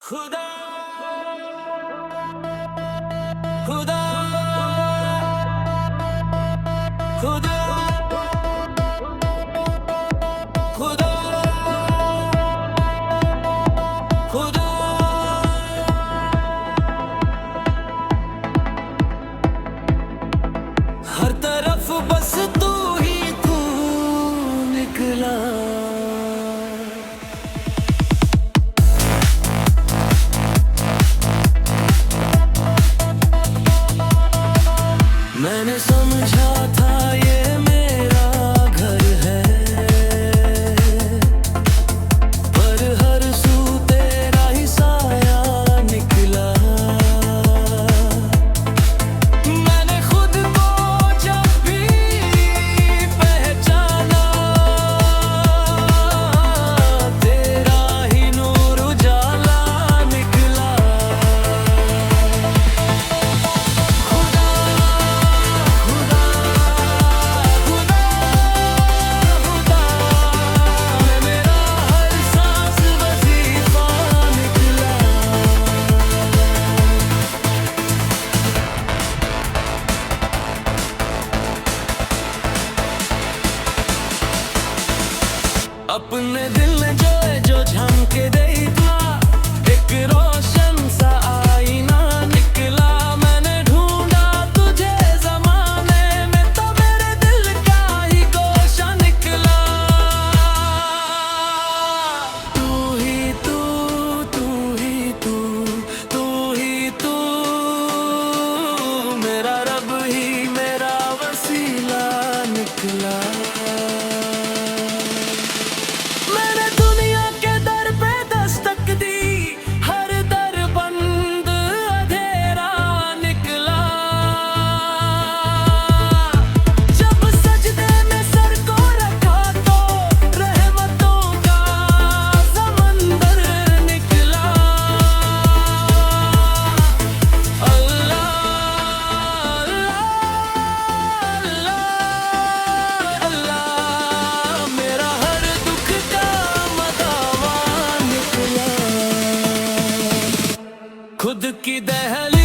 खुदा खुदा खुदा खुदा खुदा हर तरफ बस तू ही तू निकला। मैंने समझा था ये मेरा घर है, पर हर सू तेरा ही साया निकला। मैंने खुद को जब भी पहचाना, तेरा ही नूर उजाला निकला। अपने दिल ने जो झमके दे इतना, एक रोशन सा आईना निकला। मैंने ढूंढा तुझे ज़माने में, तो मेरे दिल का ही गोशा निकला। तू ही तू, तू ही तू, तू ही तू, मेरा रब ही मेरा वसीला निकला। मैंने दुनिया के दर पे दस्तक दी, हर दर बंद अंधेरा निकला। जब सजदे में सर को रखा तो रहमतों का समंदर निकला। अल्लाह अल्लाह अल्लाह, मेरा हर दुख का मदावा निकला। खुद की दहल